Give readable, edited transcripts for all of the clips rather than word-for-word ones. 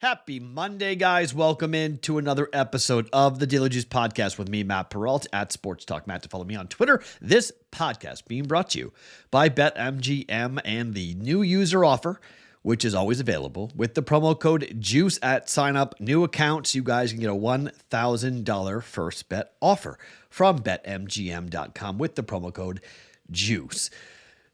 Happy Monday, guys. Welcome in to another episode of the Daily Juice Podcast with me, Matt Perrault, at Sports Talk Matt. To follow me on Twitter. This podcast being brought to you by BetMGM and the new user offer, which is always available with the promo code JUICE at sign up. New accounts, you guys can get a $1,000 first bet offer from BetMGM.com with the promo code JUICE.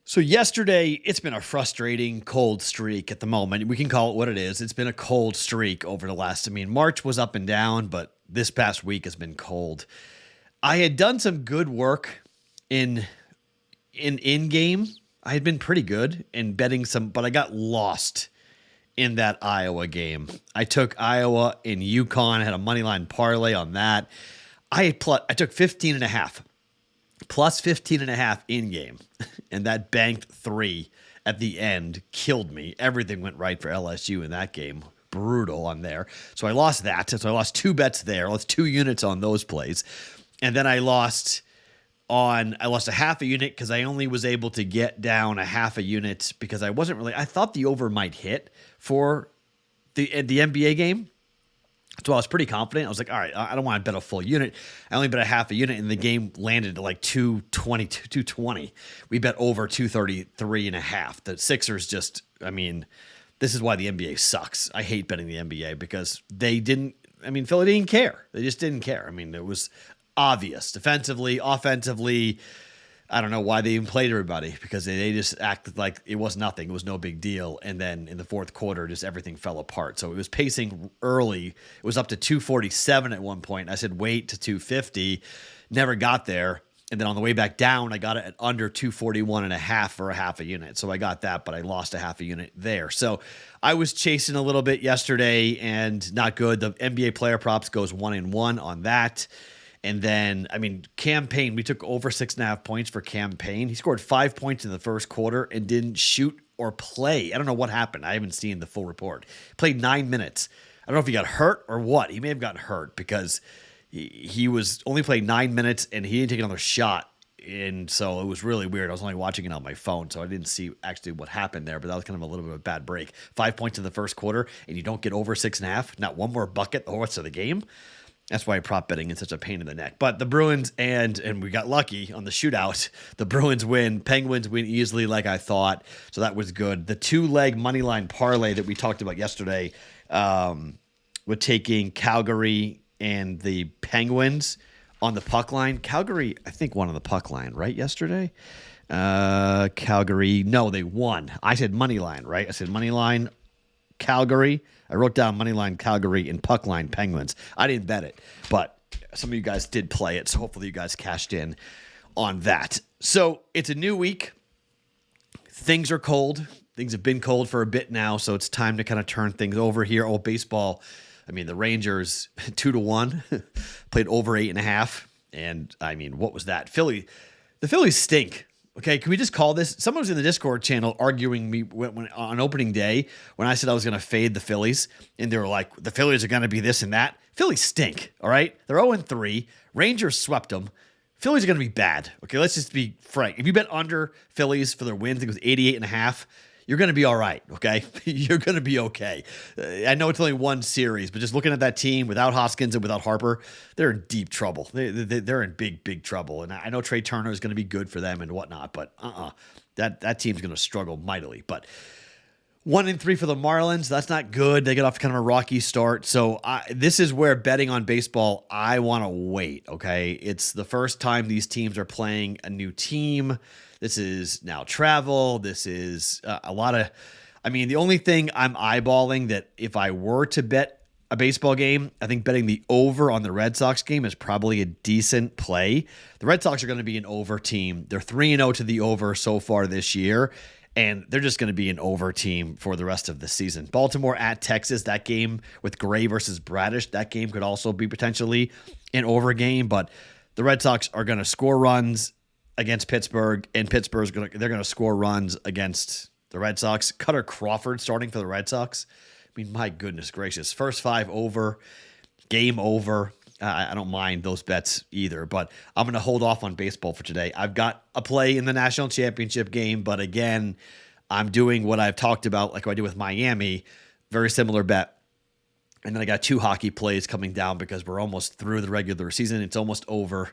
So yesterday, it's been a frustrating cold streak at the moment. We can call it what it is. It's been a cold streak over the last, March was up and down, but this past week has been cold. I had done some good work in game. I had been pretty good in betting some, but I got lost in that Iowa game. I took Iowa in UConn, I had a money line parlay on that. I took 15.5. Plus 15.5 in game, and that banked 3 at the end, killed me. Everything went right for LSU in that game. Brutal on there. So I lost that. So I lost 2 bets there. I lost 2 units on those plays. And then I lost a half a unit because I only was able to get down a half a unit because I thought the over might hit for the NBA game. So I was pretty confident. I was like, all right, I don't want to bet a full unit. I only bet a half a unit, and the game landed at like 220. We bet over 233.5. The Sixers just, this is why the NBA sucks. I hate betting the NBA because Philly didn't care. They just didn't care. It was obvious. Defensively, offensively, I don't know why they even played everybody because they just acted like it was nothing. It was no big deal. And then in the fourth quarter, just everything fell apart. So it was pacing early. It was up to 247 at one point. I said, wait to 250. Never got there. And then on the way back down, I got it at under 241.5 for a half a unit. So I got that, but I lost a half a unit there. So I was chasing a little bit yesterday and not good. The NBA player props goes 1-1 on that. And then, Cam Payne, we took over 6.5 points for Cam Payne. He scored 5 points in the first quarter and didn't shoot or play. I don't know what happened. I haven't seen the full report. Played 9 minutes. I don't know if he got hurt or what. He may have gotten hurt because he was only played 9 minutes and he didn't take another shot. And so it was really weird. I was only watching it on my phone, so I didn't see actually what happened there, but that was kind of a little bit of a bad break. 5 points in the first quarter and you don't get over 6.5, not one more bucket the rest of the game. That's why prop betting is such a pain in the neck. But the Bruins, and we got lucky on the shootout. The Bruins win. Penguins win easily like I thought. So that was good. The 2-leg money line parlay that we talked about yesterday with taking Calgary and the Penguins on the puck line. Calgary, I think, won on the puck line, right, yesterday? Calgary, no, they won. I said money line, right? I said money line, Calgary. I wrote down moneyline Calgary and puck line Penguins. I didn't bet it, but some of you guys did play it, so hopefully you guys cashed in on that. So it's a new week. Things are cold. Things have been cold for a bit now, so it's time to kind of turn things over here. Oh, baseball. The Rangers 2-1 played over 8.5, and what was that? The Phillies stink. Okay, can we just call this? Someone was in the Discord channel arguing me when on opening day when I said I was going to fade the Phillies, and they were like, the Phillies are going to be this and that. Phillies stink, all right? They're 0-3. Rangers swept them. Phillies are going to be bad. Okay, let's just be frank. If you bet under Phillies for their wins, I think it was 88.5, you're going to be all right, okay? You're going to be okay. I know it's only one series, but just looking at that team without Hoskins and without Harper, they're in deep trouble. They're in big, big trouble. And I know Trey Turner is going to be good for them and whatnot, but that team's going to struggle mightily. But 1-3 for the Marlins, that's not good. They get off kind of a rocky start. So this is where betting on baseball, I want to wait, okay? It's the first time these teams are playing a new team. This is now travel. This is a lot of, the only thing I'm eyeballing that if I were to bet a baseball game, I think betting the over on the Red Sox game is probably a decent play. The Red Sox are going to be an over team. They're 3-0 to the over so far this year, and they're just going to be an over team for the rest of the season. Baltimore at Texas, that game with Gray versus Bradish, that game could also be potentially an over game, but the Red Sox are going to score runs against Pittsburgh, and they're going to score runs against the Red Sox. Cutter Crawford starting for the Red Sox. My goodness gracious. First 5 over, game over. I don't mind those bets either, but I'm going to hold off on baseball for today. I've got a play in the national championship game, but again, I'm doing what I've talked about, like I did with Miami, very similar bet. And then I got 2 hockey plays coming down because we're almost through the regular season. It's almost over.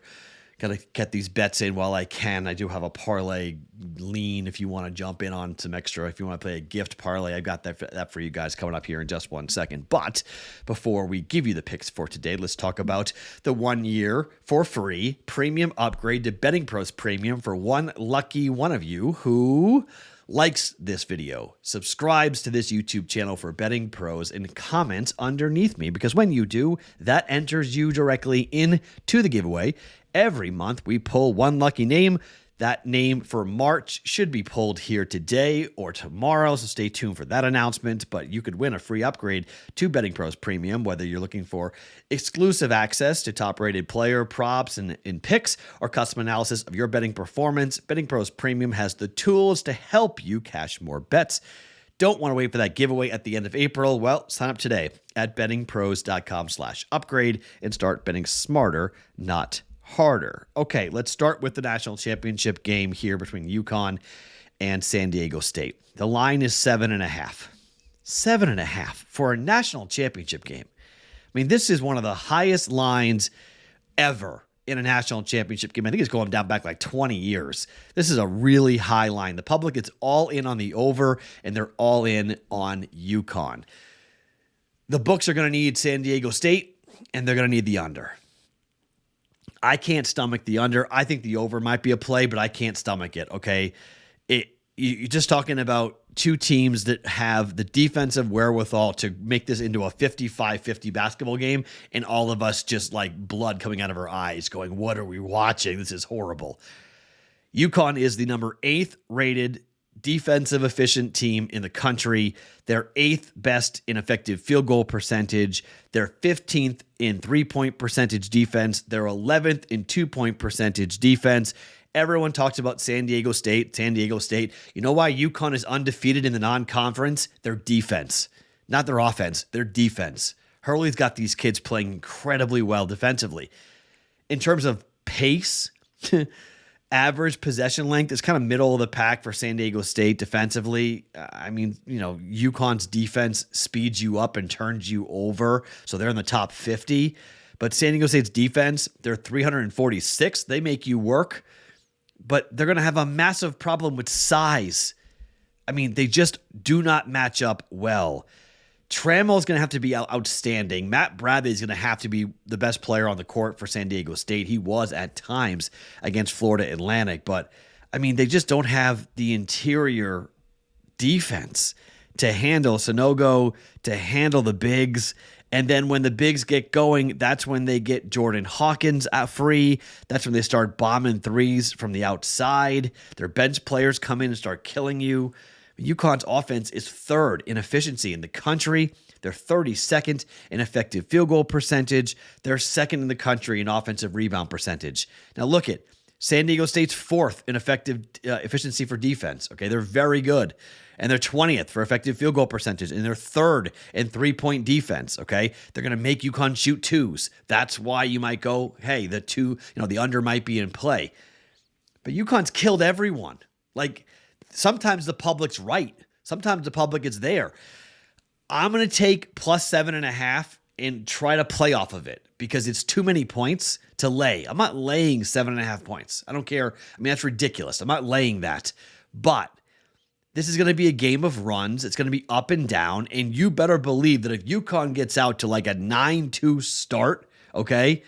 Got to get these bets in while I can. I do have a parlay lean if you want to jump in on some extra. If you want to play a gift parlay, I've got that for you guys coming up here in just 1 second. But before we give you the picks for today, let's talk about the 1 year for free premium upgrade to Betting Pros Premium for one lucky one of you who likes this video, subscribes to this YouTube channel for Betting Pros, and comments underneath me, because when you do, that enters you directly into the giveaway. Every month, we pull one lucky name. That name for March should be pulled here today or tomorrow, so stay tuned for that announcement. But you could win a free upgrade to Betting Pros Premium, whether you're looking for exclusive access to top-rated player props and picks or custom analysis of your betting performance. Betting Pros Premium has the tools to help you cash more bets. Don't want to wait for that giveaway at the end of April? Well, sign up today at bettingpros.com/upgrade and start betting smarter, not harder. Okay, let's start with the national championship game here between UConn and San Diego State. The line is 7.5. 7.5 for a national championship game. I mean, this is one of the highest lines ever in a national championship game. I think it's going down back like 20 years. This is a really high line. The public is all in on the over, and they're all in on UConn. The books are going to need San Diego State, and they're going to need the under. I can't stomach the under. I think the over might be a play, but I can't stomach it, okay? You're just talking about two teams that have the defensive wherewithal to make this into a 55-50 basketball game, and all of us just like blood coming out of our eyes going, what are we watching? This is horrible. UConn is the number 8th rated defensive efficient team in the country. They're 8th best in effective field goal percentage. They're 15th in 3-point percentage defense. They're 11th in 2-point percentage defense. Everyone talks about San Diego State. San Diego State. You know why UConn is undefeated in the non-conference? Their defense. Not their offense, their defense. Hurley's got these kids playing incredibly well defensively. In terms of pace, average possession length is kind of middle of the pack for San Diego State defensively. I mean, UConn's defense speeds you up and turns you over, so they're in the top 50. But San Diego State's defense, they're 346. They make you work, but they're going to have a massive problem with size. I mean, they just do not match up well. Trammell is going to have to be outstanding. Matt Bradley is going to have to be the best player on the court for San Diego State. He was at times against Florida Atlantic, but I mean, they just don't have the interior defense to handle Sanogo, to handle the bigs. And then when the bigs get going, that's when they get Jordan Hawkins free. That's when they start bombing threes from the outside. Their bench players come in and start killing you. UConn's offense is 3rd in efficiency in the country. They're 32nd in effective field goal percentage. They're 2nd in the country in offensive rebound percentage. Now look at San Diego State's 4th in effective efficiency for defense. Okay, they're very good. And they're 20th for effective field goal percentage. And they're 3rd in 3-point defense. Okay, they're going to make UConn shoot twos. That's why you might go, hey, the under might be in play. But UConn's killed everyone. Like, sometimes the public's right. Sometimes the public is there. I'm going to take plus 7.5 and try to play off of it because it's too many points to lay. I'm not laying 7.5 points. I don't care. I mean, that's ridiculous. I'm not laying that. But this is going to be a game of runs. It's going to be up and down. And you better believe that if UConn gets out to like a 9-2 start, okay,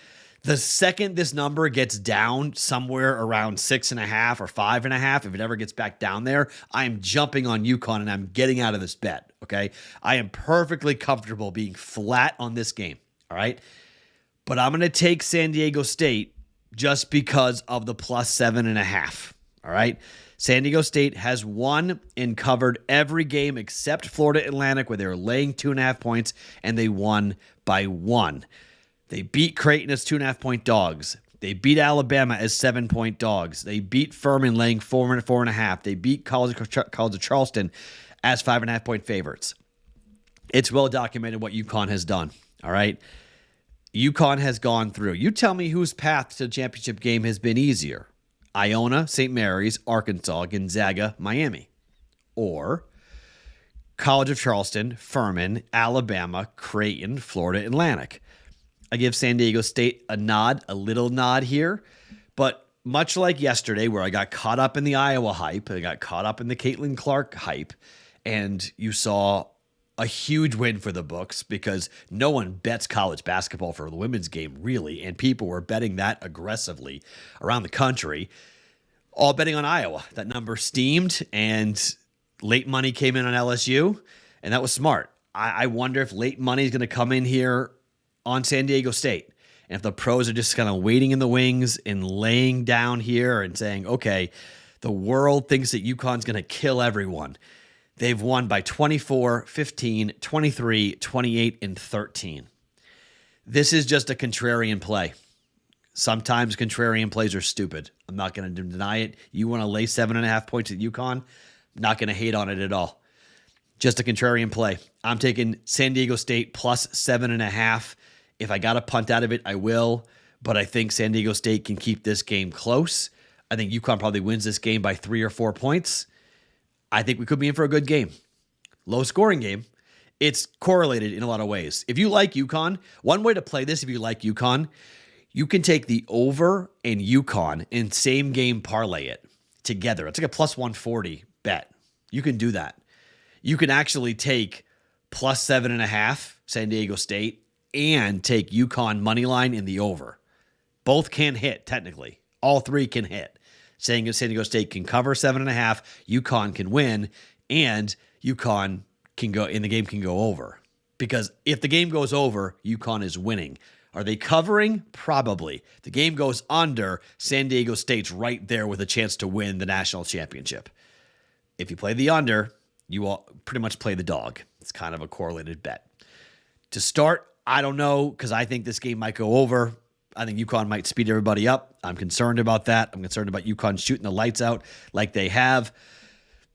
the second this number gets down somewhere around 6.5 or 5.5, if it ever gets back down there, I'm jumping on UConn and I'm getting out of this bet, okay? I am perfectly comfortable being flat on this game, all right? But I'm going to take San Diego State just because of the plus 7.5, all right? San Diego State has won and covered every game except Florida Atlantic, where they were laying 2.5 points, and they won by 1. They beat Creighton as 2.5-point dogs. They beat Alabama as 7-point dogs. They beat Furman laying 4.5. They beat College of Charleston as 5.5-point favorites. It's well documented what UConn has done. All right. UConn has gone through. You tell me whose path to the championship game has been easier. Iona, St. Mary's, Arkansas, Gonzaga, Miami. Or College of Charleston, Furman, Alabama, Creighton, Florida Atlantic. I give San Diego State a little nod here, but much like yesterday where I got caught up in the Iowa hype, I got caught up in the Caitlin Clark hype, and you saw a huge win for the books because no one bets college basketball for the women's game, really, and people were betting that aggressively around the country, all betting on Iowa. That number steamed, and late money came in on LSU, and that was smart. I wonder if late money is going to come in here on San Diego State, and if the pros are just kind of waiting in the wings and laying down here and saying, okay, the world thinks that UConn's going to kill everyone. They've won by 24, 15, 23, 28, and 13. This is just a contrarian play. Sometimes contrarian plays are stupid. I'm not going to deny it. You want to lay 7.5 points at UConn? Not going to hate on it at all. Just a contrarian play. I'm taking San Diego State plus 7.5. If I got to punt out of it, I will. But I think San Diego State can keep this game close. I think UConn probably wins this game by 3 or 4 points. I think we could be in for a good game. Low scoring game. It's correlated in a lot of ways. If you like UConn, one way to play this, if you like UConn, you can take the over and UConn and same game parlay it together. It's like a plus 140 bet. You can do that. You can actually take plus 7.5 San Diego State and take UConn money line in the over. Both can hit, technically. All three can hit. Saying San Diego State can cover 7.5, UConn can win, and UConn can go, and the game can go over. Because if the game goes over, UConn is winning. Are they covering? Probably. The game goes under, San Diego State's right there with a chance to win the national championship. If you play the under, you all pretty much play the dog. It's kind of a correlated bet. To start, I don't know, because I think this game might go over. I think UConn might speed everybody up. I'm concerned about that. I'm concerned about UConn shooting the lights out like they have.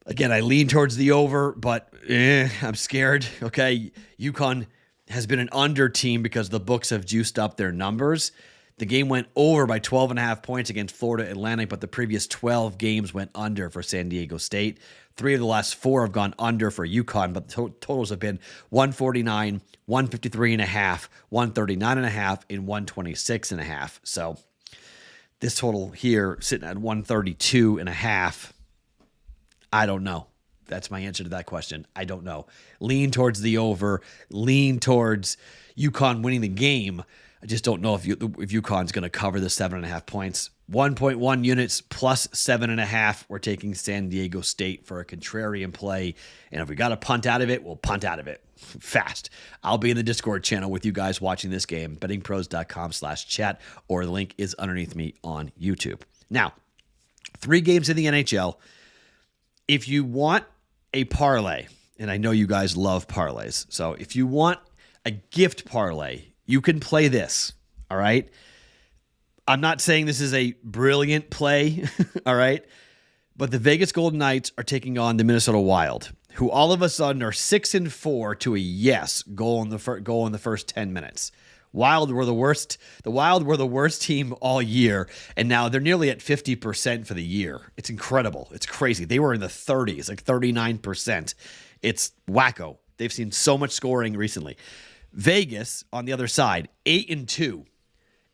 Again, I lean towards the over, but I'm scared. Okay, UConn has been an under team because the books have juiced up their numbers. The game went over by 12.5 points against Florida Atlantic, but the previous 12 games went under for San Diego State. 3 of the last 4 have gone under for UConn, but the totals have been 149, 153.5, 139.5, and 126.5. So this total here sitting at 132.5. I don't know. That's my answer to that question. I don't know. Lean towards the over. Lean towards UConn winning the game. I just don't know if UConn's going to cover the 7.5 points. 1.1 units plus 7.5. We're taking San Diego State for a contrarian play. And if we got to punt out of it, we'll punt out of it fast. I'll be in the Discord channel with you guys watching this game, bettingpros.com/chat, or the link is underneath me on YouTube. Now, 3 games in the NHL. If you want a parlay, and I know you guys love parlays, so if you want a gift parlay, you can play this, all right? I'm not saying this is a brilliant play, all right? But the Vegas Golden Knights are taking on the Minnesota Wild, who all of a sudden are 6-4 to a yes goal in the first 10 minutes. Wild were the worst. The Wild were the worst team all year, and now they're nearly at 50% for the year. It's incredible. It's crazy. They were in the 30s, like 39%. It's wacko. They've seen so much scoring recently. Vegas, on the other side, 8-2,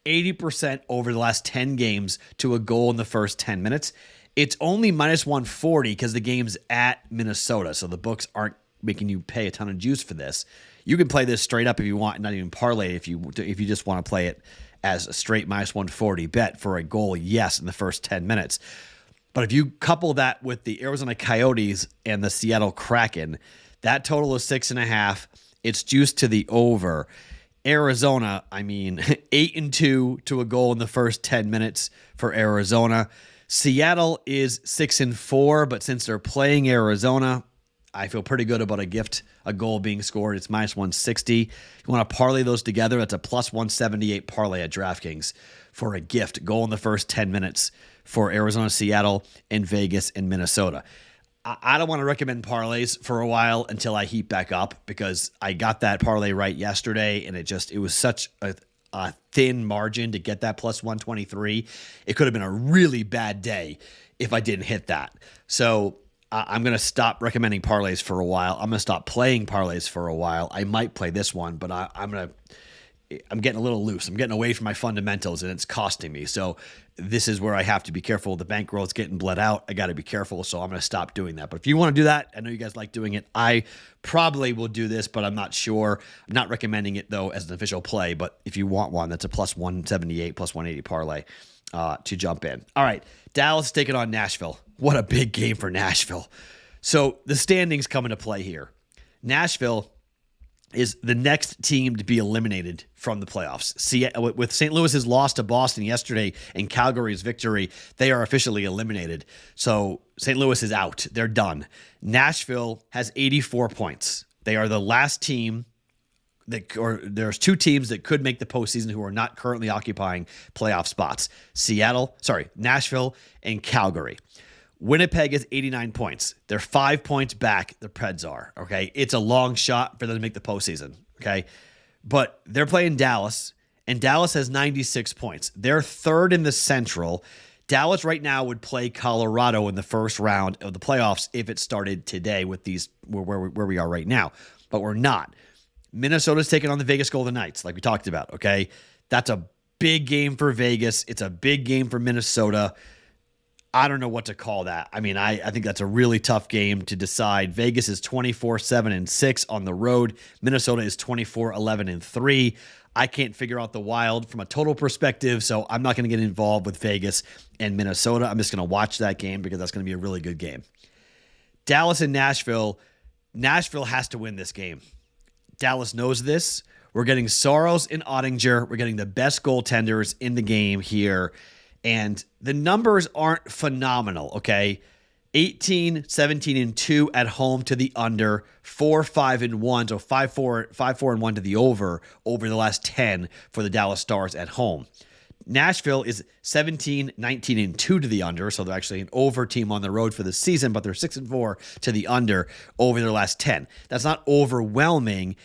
80% over the last 10 games to a goal in the first 10 minutes. It's only minus 140 because the game's at Minnesota, so the books aren't making you pay a ton of juice for this. You can play this straight up if you want, not even parlay if you just want to play it as a straight minus 140 bet for a goal, yes, in the first 10 minutes. But if you couple that with the Arizona Coyotes and the Seattle Kraken, that total is 6.5. It's juiced to the over. Arizona, 8-2 to a goal in the first 10 minutes for Arizona. Seattle is 6-4, but since they're playing Arizona, I feel pretty good about a goal being scored. It's minus 160. You want to parlay those together, that's a plus 178 parlay at DraftKings for a gift. Goal in the first 10 minutes for Arizona, Seattle, and Vegas and Minnesota. I don't want to recommend parlays for a while until I heat back up because I got that parlay right yesterday, and it was such a thin margin to get that plus 123. It could have been a really bad day if I didn't hit that. So I'm going to stop recommending parlays for a while. I'm going to stop playing parlays for a while. I might play this one, but I'm getting a little loose. I'm getting away from my fundamentals, and it's costing me. So this is where I have to be careful. The bankroll is getting bled out. I got to be careful, so I'm going to stop doing that. But if you want to do that, I know you guys like doing it. I probably will do this, but I'm not sure. I'm not recommending it, though, as an official play. But if you want one, that's a plus 178, plus 180 parlay to jump in. All right, Dallas taking on Nashville. What a big game for Nashville. So the standings come into play here. Nashville is the next team to be eliminated from the playoffs. See, with St. Louis's loss to Boston yesterday and Calgary's victory, they are officially eliminated. So St. Louis is out. They're done. Nashville has 84 points. They are the last team there's two teams that could make the postseason who are not currently occupying playoff spots. Nashville and Calgary. Winnipeg is 89 points. They're 5 points back. The Preds are, okay? It's a long shot for them to make the postseason, okay? But they're playing Dallas, and Dallas has 96 points. They're third in the Central. Dallas right now would play Colorado in the first round of the playoffs if it started today with these where we are right now. But we're not. Minnesota's taking on the Vegas Golden Knights, like we talked about, okay? That's a big game for Vegas. It's a big game for Minnesota. I don't know what to call that. I mean, I think that's a really tough game to decide. Vegas is 24-7-6 on the road. Minnesota is 24-11-3. I can't figure out the Wild from a total perspective, so I'm not going to get involved with Vegas and Minnesota. I'm just going to watch that game because that's going to be a really good game. Dallas and Nashville. Nashville has to win this game. Dallas knows this. We're getting Saros and Ottinger. We're getting the best goaltenders in the game here. And the numbers aren't phenomenal, okay? 18, 17, and 2 at home to the under, 4, 5, and 1. So 5, 4, and 1 to the over the last 10 for the Dallas Stars at home. Nashville is 17, 19, and 2 to the under. So they're actually an over team on the road for the season, but they're 6 and 4 to the under over their last 10. That's not overwhelming,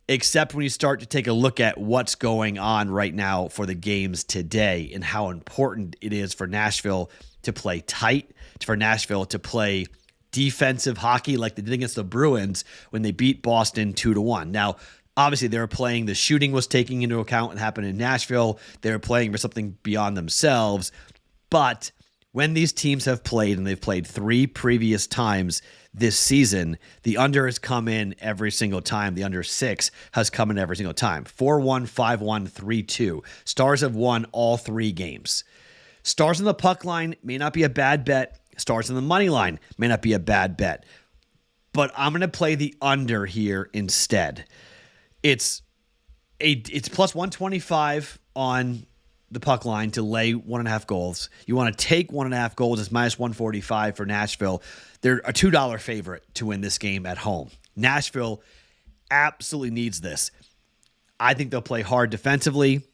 except when you start to take a look at what's going on right now for the games today and how important it is for Nashville to play tight, for Nashville to play defensive hockey like they did against the Bruins when they beat Boston 2-1. Now, obviously, they were playing, the shooting was taking into account what happened in Nashville. They were playing for something beyond themselves. But when these teams have played, and they've played 3 previous times this season, the under has come in every single time. The under 6 has come in every single time. 4-1, 5-1, 3-2. Stars have won all 3 games. Stars on the puck line may not be a bad bet. Stars on the money line may not be a bad bet. But I'm going to play the under here instead. It's plus 125 on the puck line to lay 1.5 goals. You want to take 1.5 goals. It's minus 145 for Nashville. They're a $2 favorite to win this game at home. Nashville absolutely needs this. I think they'll play hard defensively.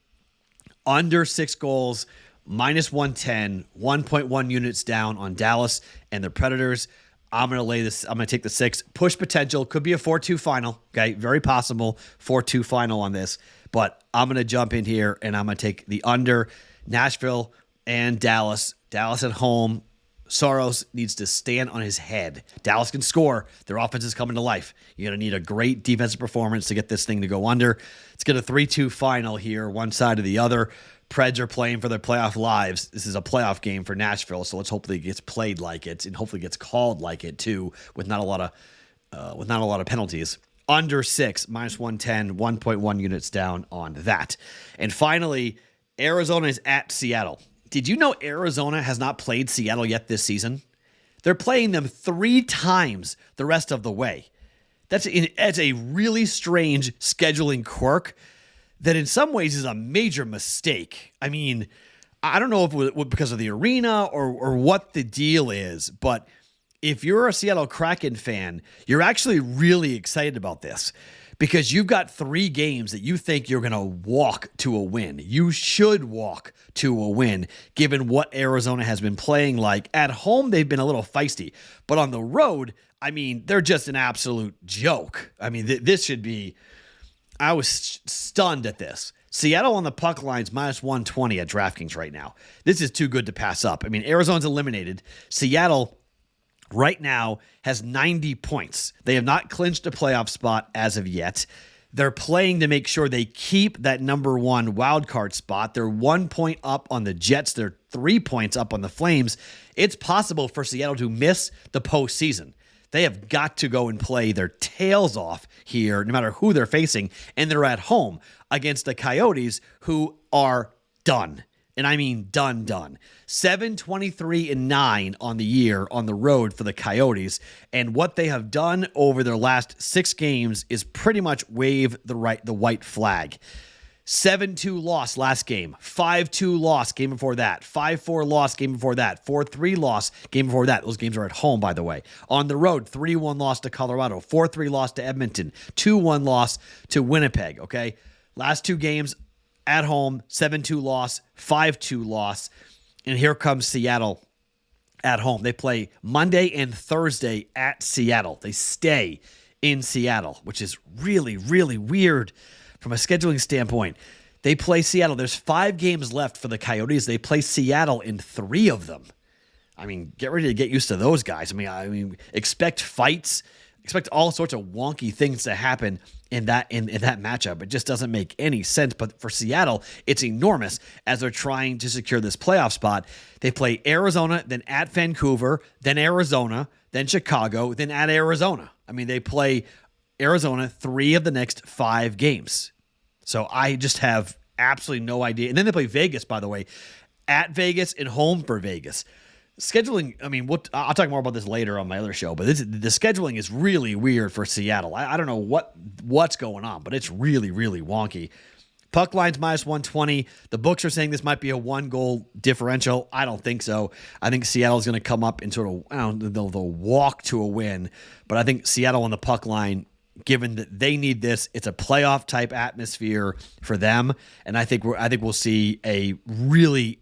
Under 6 goals, minus 110, 1.1 units down on Dallas and the Predators. I'm going to lay this. I'm going to take the 6. Push potential. Could be a 4-2 final. Okay. Very possible 4-2 final on this. But I'm going to jump in here and I'm going to take the under. Nashville and Dallas. Dallas at home. Saros needs to stand on his head. Dallas can score. Their offense is coming to life. You're going to need a great defensive performance to get this thing to go under. Let's get a 3-2 final here, one side or the other. Preds are playing for their playoff lives. This is a playoff game for Nashville, so let's hopefully it gets played like it, and hopefully gets called like it too, with not a lot of penalties. Under 6, minus 110, 1.1 units down on that. And finally, Arizona is at Seattle. Did you know Arizona has not played Seattle yet this season? They're playing them 3 times the rest of the way. That's a really strange scheduling quirk that in some ways is a major mistake. I mean, I don't know if it was because of the arena or what the deal is, but if you're a Seattle Kraken fan, you're actually really excited about this because you've got 3 games that you think you're going to walk to a win. You should walk to a win given what Arizona has been playing like. At home, they've been a little feisty, but on the road, I mean, they're just an absolute joke. I mean, this should be... I was stunned at this. Seattle on the puck line's minus 120 at DraftKings right now. This is too good to pass up. I mean, Arizona's eliminated. Seattle right now has 90 points. They have not clinched a playoff spot as of yet. They're playing to make sure they keep that number one wildcard spot. They're 1 point up on the Jets. They're 3 points up on the Flames. It's possible for Seattle to miss the postseason. They have got to go and play their tails off here, no matter who they're facing. And they're at home against the Coyotes, who are done. And I mean done. 7-23-9 on the year on the road for the Coyotes. And what they have done over their last 6 games is pretty much wave the white flag. 7-2 loss last game, 5-2 loss game before that, 5-4 loss game before that, 4-3 loss game before that. Those games are at home, by the way. On the road, 3-1 loss to Colorado, 4-3 loss to Edmonton, 2-1 loss to Winnipeg, okay? Last 2 games at home, 7-2 loss, 5-2 loss. And here comes Seattle at home. They play Monday and Thursday at Seattle. They stay in Seattle, which is really, really weird from a scheduling standpoint. They play Seattle. There's 5 games left for the Coyotes. They play Seattle in 3 of them. I mean, get ready to get used to those guys. I mean, expect fights, expect all sorts of wonky things to happen in that matchup. It just doesn't make any sense. But for Seattle, it's enormous as they're trying to secure this playoff spot. They play Arizona, then at Vancouver, then Arizona, then Chicago, then at Arizona. I mean, they play Arizona 3 of the next 5 games. So I just have absolutely no idea. And then they play Vegas, by the way, at Vegas and home for Vegas. Scheduling, I mean, I'll talk more about this later on my other show, but the scheduling is really weird for Seattle. I don't know what's going on, but it's really, really wonky. Puck line's -120. The books are saying this might be a 1-goal differential. I don't think so. I think Seattle's going to come up and sort of, they'll walk to a win. But I think Seattle on the puck line, given that they need this, it's a playoff type atmosphere for them. And I think we'll see a really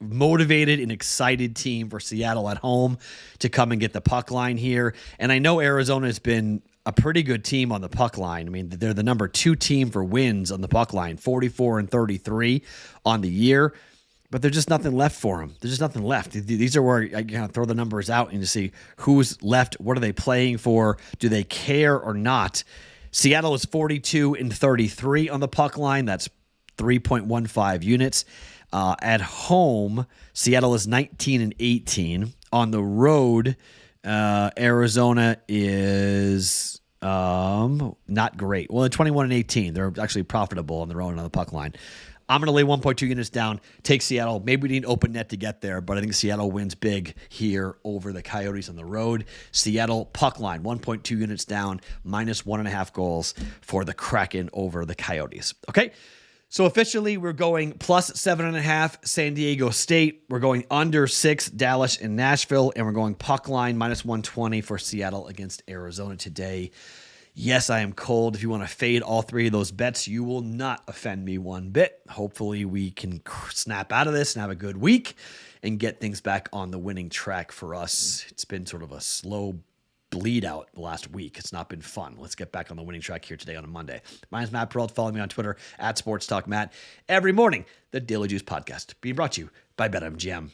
motivated and excited team for Seattle at home to come and get the puck line here. And I know Arizona has been a pretty good team on the puck line. I mean, they're the number 2 team for wins on the puck line, 44-33 on the year. But there's just nothing left for them. There's just nothing left. These are where I kind of throw the numbers out and to see who's left, what are they playing for, do they care or not. Seattle is 42-33 on the puck line. That's 3.15 units. At home, Seattle is 19-18. On the road, Arizona is not great. Well, they're 21-18. They're actually profitable on the road and on the puck line. I'm going to lay 1.2 units down, take Seattle. Maybe we need an open net to get there, but I think Seattle wins big here over the Coyotes on the road. Seattle puck line, 1.2 units down, -1.5 goals for the Kraken over the Coyotes. Okay? So officially, we're going +7.5 San Diego State. We're going under 6 Dallas and Nashville, and we're going puck line -120 for Seattle against Arizona today. Yes, I am cold. If you want to fade all 3 of those bets, you will not offend me one bit. Hopefully, we can snap out of this and have a good week and get things back on the winning track for us. It's been sort of a slow bleed out the last week. It's not been fun. Let's get back on the winning track here today on a Monday. My name is Matt Perrault. Follow me on Twitter @SportsTalkMatt. Every morning, the Daily Juice Podcast being brought to you by BetMGM.